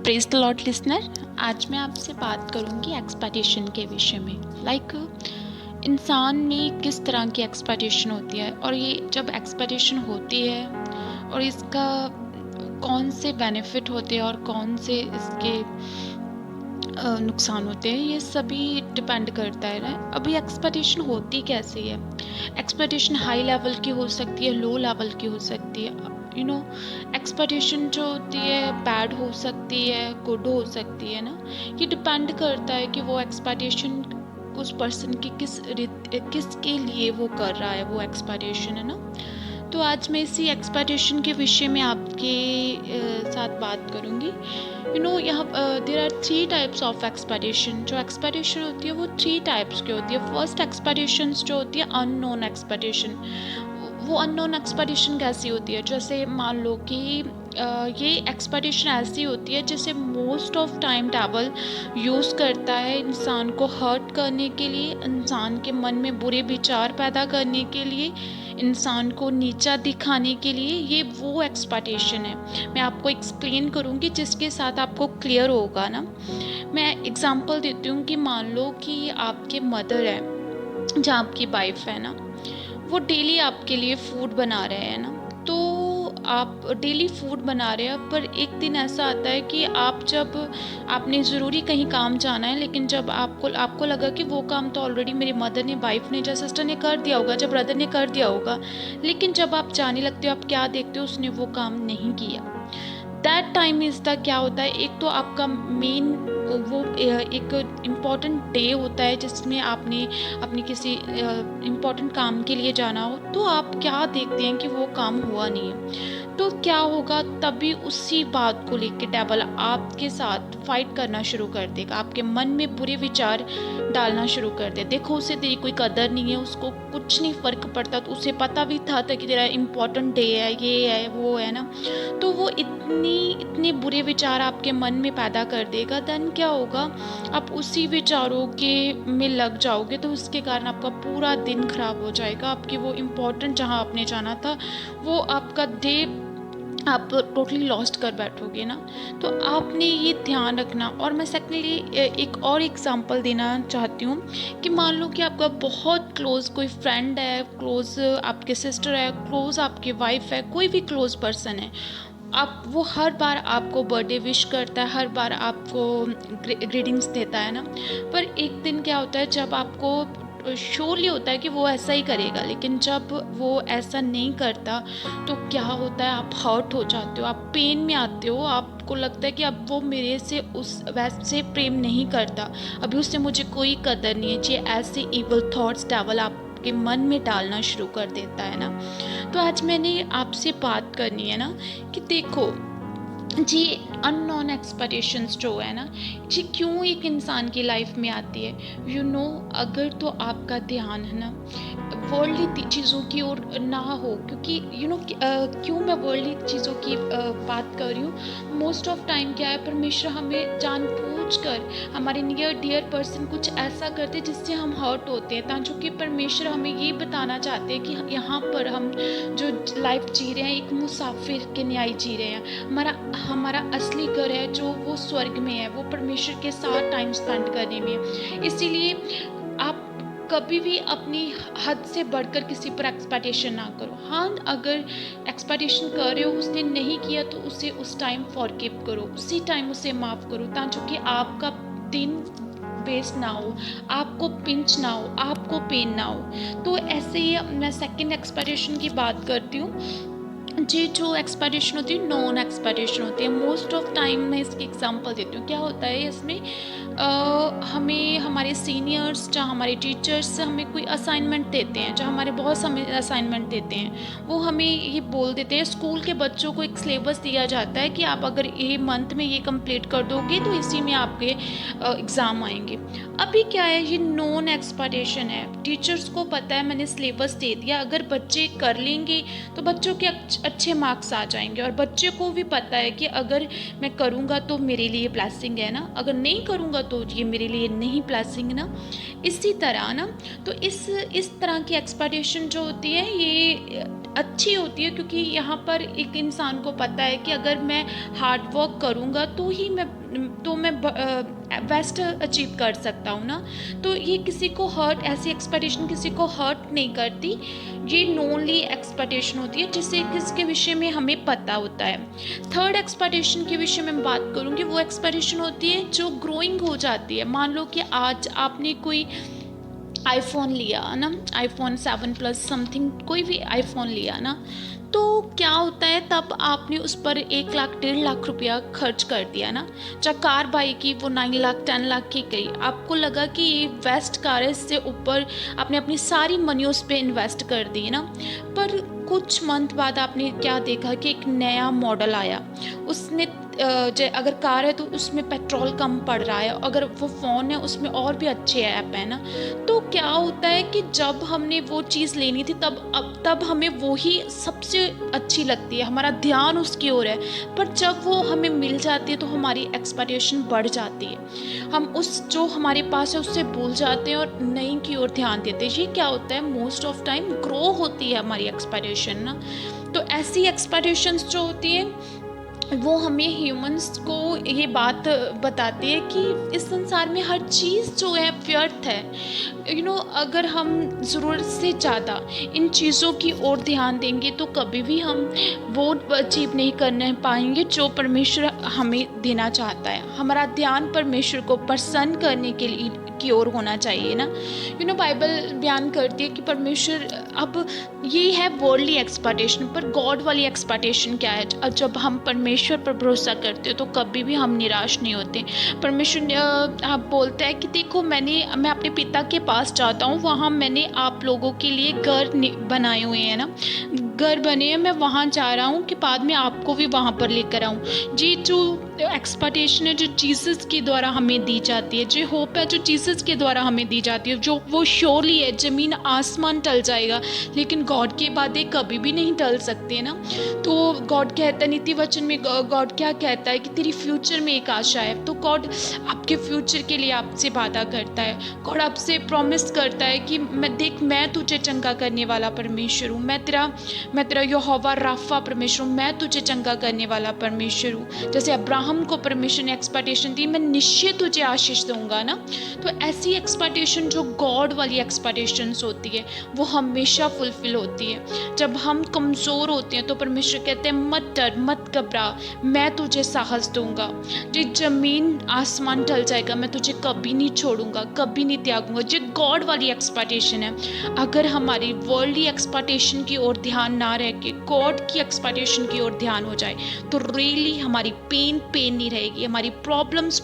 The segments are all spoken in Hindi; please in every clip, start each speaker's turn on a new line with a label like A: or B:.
A: Praise the Lord listener. आज मैं आपसे बात करूंगी एक्सपेक्टेशन के विषय में। इंसान में किस तरह की एक्सपेक्टेशन होती है और ये जब एक्सपेक्टेशन होती है और इसका कौन से बेनिफिट होते हैं और कौन से इसके नुकसान होते हैं, ये सभी डिपेंड करता है ना। अभी एक्सपेक्टेशन होती कैसी है? एक्सपेक्टेशन हाई लेवल की हो सकती है, लो लेवल की हो सकती है। एक्सपेक्टेशन जो होती है बैड हो सकती है, गुड हो सकती है ना। ये डिपेंड करता है कि वो एक्सपेक्टेशन उस पर्सन की किसके लिए वो कर रहा है, वो एक्सपेक्टेशन है ना। तो आज मैं इसी एक्सपेक्टेशन के विषय में आपके साथ बात करूँगी। यहाँ there are 3 types of expectation. जो एक्सपेक्टेशन होती है वो 3 टाइप्स की होती है। फर्स्ट एक्सपेक्टेशन जो होती है अननोन एक्सपेक्टेशन। वो अननोन एक्सपेक्टेशन कैसी होती है? जैसे मान लो कि ये एक्सपेक्टेशन ऐसी होती है जैसे most of time travel use करता है इंसान को हर्ट करने के लिए, इंसान के मन में बुरे विचार पैदा करने के लिए, इंसान को नीचा दिखाने के लिए। ये वो एक्सपेक्टेशन है। मैं आपको एक्सप्लेन करूँगी जिसके साथ आपको क्लियर होगा ना। मैं एग्जांपल देती हूँ कि मान लो कि आपके मदर है, जहाँ आपकी वाइफ है ना, वो डेली आपके लिए फूड बना रहे हैं ना। तो आप डेली फूड बना रहे हैं, पर एक दिन ऐसा आता है कि आपने ज़रूरी कहीं काम जाना है, लेकिन जब आपको लगा कि वो काम तो ऑलरेडी मेरी मदर ने, वाइफ ने, या सिस्टर ने कर दिया होगा, जब ब्रदर ने कर दिया होगा, लेकिन जब आप जाने लगते हो, आप क्या देखते हो? उसने वो काम नहीं किया। दैट टाइम इज़ द क्या होता है, एक तो आपका मेन वो एक इम्पॉर्टेंट डे होता है जिसमें आपने अपनी किसी इम्पॉर्टेंट काम के लिए जाना हो, तो आप क्या देखते हैं कि वो काम हुआ नहीं है। तो क्या होगा, तभी उसी बात को लेकर डेविल आपके साथ फाइट करना शुरू कर देगा, आपके मन में बुरे विचार डालना शुरू कर दे। देखो, उसे तेरी कोई कदर नहीं है, उसको कुछ नहीं फ़र्क पड़ता, तो उसे पता भी था कि तेरा इम्पॉर्टेंट डे है, ये है, वो है ना। तो वो इतने बुरे विचार आपके मन में पैदा कर देगा। देन क्या होगा, आप उसी विचारों के में लग जाओगे, तो उसके कारण आपका पूरा दिन खराब हो जाएगा। आपकी वो इम्पोर्टेंट जहाँ आपने जाना था, वो आपका डे आप टोटली लॉस्ट कर बैठोगे ना। तो आपने ये ध्यान रखना। और मैं सेकेंडली एक और एग्जांपल देना चाहती हूँ कि मान लो कि आपका बहुत क्लोज कोई फ्रेंड है, क्लोज आपके सिस्टर है, क्लोज आपकी वाइफ है, कोई भी क्लोज पर्सन है। वो हर बार आपको बर्थडे विश करता है, हर बार आपको ग्रीटिंग्स देता है ना। पर एक दिन क्या होता है, जब आपको श्योरली होता है कि वो ऐसा ही करेगा, लेकिन जब वो ऐसा नहीं करता, तो क्या होता है, आप हर्ट हो जाते हो, आप पेन में आते हो। आपको लगता है कि अब वो मेरे से उस वैसे प्रेम नहीं करता, अभी उससे मुझे कोई कदर नहीं है। ये ऐसे इवल थॉट्स डेविल आपके मन में डालना शुरू कर देता है ना। तो आज मैंने आपसे बात करनी है ना कि देखो जी, अननोन एक्सपेक्टेशंस जो है ना, जी क्यों एक इंसान की लाइफ में आती है। अगर तो आपका ध्यान है ना वर्ल्डली चीज़ों की ओर ना हो, क्योंकि क्यों मैं वर्ल्डली चीज़ों की बात कर रही हूँ। मोस्ट ऑफ टाइम क्या है, परमेश्वर हमें जानबूझकर हमारे नियर डियर पर्सन कुछ ऐसा करते हैं जिससे हम हर्ट होते हैं, ताकि कि परमेश्वर हमें ये बताना चाहते हैं कि यहाँ पर हम जो लाइफ जी रहे हैं, एक मुसाफिर के न्याय जी रहे हैं। हमारा असली घर है जो वो स्वर्ग में है, वो परमेश्वर के साथ टाइम स्पेंड करने में है। इसीलिए आप कभी भी अपनी हद से बढ़कर किसी पर एक्सपेक्टेशन ना करो। हाँ, अगर एक्सपेक्टेशन कर रहे हो, उसने नहीं किया, तो उसे उस टाइम फॉरगिव करो, उसी टाइम उसे माफ़ करो, ताकि आपका दिन वेस्ट ना हो, आपको पिंच ना हो, आपको पेन ना हो। तो ऐसे ही मैं सेकंड एक्सपेक्टेशन की बात करती हूँ। जी, जो एक्सपेक्टेशन होती है नॉन एक्सपेक्टेशन होती है। मोस्ट ऑफ टाइम मैं इसकी एग्जांपल देती हूँ। क्या होता है इसमें, हमें हमारे सीनियर्स या हमारे टीचर्स हमें कोई असाइनमेंट देते हैं, जो हमारे बहुत समय असाइनमेंट देते हैं, वो हमें ये बोल देते हैं। स्कूल के बच्चों को एक सिलेबस दिया जाता है कि आप अगर ये मंथ में ये कंप्लीट कर दोगे तो इसी में आपके एग्ज़ाम आएंगे। अभी क्या है, ये नॉन एक्सपेक्टेशन है। टीचर्स को पता है मैंने सिलेबस दे दिया, अगर बच्चे कर लेंगे तो बच्चों के अच्छे मार्क्स आ जाएंगे, और बच्चे को भी पता है कि अगर मैं करूँगा तो मेरे लिए ब्लेसिंग है ना, अगर नहीं करूँगा तो ये मेरे लिए नहीं ब्लेसिंग ना। इसी तरह ना, तो इस तरह की एक्सपेक्टेशन जो होती है, ये अच्छी होती है, क्योंकि यहाँ पर एक इंसान को पता है कि अगर मैं हार्ड वर्क करूँगा तो मैं बेस्ट अचीव कर सकता हूँ ना। तो ये किसी को हर्ट, ऐसी एक्सपेक्टेशन किसी को हर्ट नहीं करती। ये नोनली एक्सपेक्टेशन होती है जिसे किसके विषय में हमें पता होता है। थर्ड एक्सपेक्टेशन के विषय में बात करूँगी, वो एक्सपेक्टेशन होती है जो ग्रोइंग हो जाती है। मान लो कि आज आपने कोई आईफोन लिया ना, आईफोन 7 प्लस समथिंग, कोई भी आईफोन लिया ना, तो क्या होता है तब आपने उस पर 1 लाख 1.5 लाख रुपया खर्च कर दिया ना। चाहे कार बाई की, वो 9 लाख 10 लाख की गई, आपको लगा कि ये बेस्ट कार है, इससे ऊपर आपने अपनी सारी मनी उस पर इन्वेस्ट कर दी ना। पर कुछ मंथ बाद आपने क्या देखा कि एक नया मॉडल आया, उसने अगर कार है तो उसमें पेट्रोल कम पड़ रहा है, अगर वो फ़ोन है उसमें और भी अच्छे ऐप है ना। तो क्या होता है कि जब हमने वो चीज़ लेनी थी तब हमें वो ही सबसे अच्छी लगती है, हमारा ध्यान उसकी ओर है। पर जब वो हमें मिल जाती है तो हमारी एक्सपेक्टेशन बढ़ जाती है, हम उस जो हमारे पास है उससे भूल जाते हैं और नई की ओर ध्यान देते हैं। ये क्या होता है, मोस्ट ऑफ टाइम ग्रो होती है हमारी एक्सपेक्टेशन ना। तो ऐसी एक्सपेक्टेशंस जो होती है वो हमें ह्यूमंस को ये बात बताती है कि इस संसार में हर चीज़ जो है व्यर्थ है। अगर हम ज़रूरत से ज़्यादा इन चीज़ों की ओर ध्यान देंगे तो कभी भी हम वो अचीव नहीं करने पाएंगे जो परमेश्वर हमें देना चाहता है। हमारा ध्यान परमेश्वर को प्रसन्न करने के लिए की ओर होना चाहिए ना। बाइबल बयान करती है कि परमेश्वर, अब ये है वर्ल्डली एक्सपेक्टेशन, पर गॉड वाली एक्सपेक्टेशन क्या है। जब हम परमेश्वर पर भरोसा करते हो तो कभी भी हम निराश नहीं होते। परमेश्वर आप बोलते हैं कि देखो मैं अपने पिता के पास जाता हूँ, वहाँ मैंने आप लोगों के लिए घर बनाए हुए हैं ना, घर बने हैं, मैं वहाँ जा रहा हूँ कि बाद में आपको भी वहाँ पर लेकर आऊँ। ये जो एक्सपेक्टेशन है जो जीसस के द्वारा हमें दी जाती है, जो होप है जो जीसस के द्वारा हमें दी जाती है, जो वो श्योरली है। ज़मीन आसमान टल जाएगा लेकिन गॉड की बातें कभी भी नहीं टल सकती है ना। तो गॉड कहता है, नीति वचन में गॉड क्या कहता है कि तेरी फ्यूचर में एक आशा है। तो गॉड आपके फ्यूचर के लिए आपसे वादा करता है। गॉड आपसे प्रॉमिस करता है कि मैं तुझे चंगा करने वाला परमेश्वर हूँ, मैं तेरा यहोवा राफा परमेश्वर हूँ, मैं तुझे चंगा करने वाला परमेश्वर हूँ। जैसे अब्राहम को परमेश्वर ने एक्सपेक्टेशन दी, मैं निश्चय तुझे आशीष दूंगा ना। तो ऐसी एक्सपेक्टेशन जो गॉड वाली एक्सपेक्टेशंस होती है वो हमेशा फुलफिल होती है। जब हम कमज़ोर होते हैं तो परमेश्वर कहते हैं मत डर, मत घबरा, मैं तुझे साहस दूंगा। जो ज़मीन आसमान टल जाएगा मैं तुझे कभी नहीं छोड़ूंगा, कभी नहीं त्यागूंगा। जो गॉड वाली एक्सपेक्टेशन है। अगर हमारी वर्ल्डली एक्सपेक्टेशन की ओर ध्यान ना रह के गॉड की एक्सपेक्टेशन की ओर ध्यान हो जाए तो रियली हमारी पेन नहीं रहेगी, हमारी प्रॉब्लम्स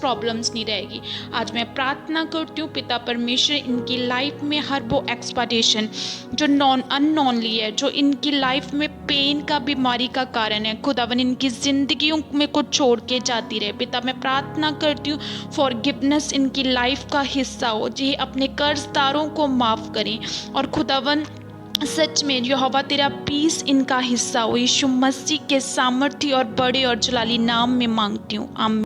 A: नहीं रहेगी। आज मैं प्रार्थना करती हूँ पिता परमेश्वर इनकी लाइफ में हर वो एक्सपेक्टेशन जो अननोनली है, जो इनकी लाइफ में पेन का, बीमारी का कारण है, खुदावन इनकी जिंदगियों में कुछ छोड़ के जाती रहे। पिता मैं प्रार्थना करती हूँ फॉरगिवनेस इनकी लाइफ का हिस्सा हो, जी अपने कर्जदारों को माफ़ करें। और खुदावन सच में यहोवा तेरा पीस इनका हिस्सा हो। यीशु मसीह के सामर्थ्य और बड़े और जलाली नाम में मांगती हूँ, आमीन।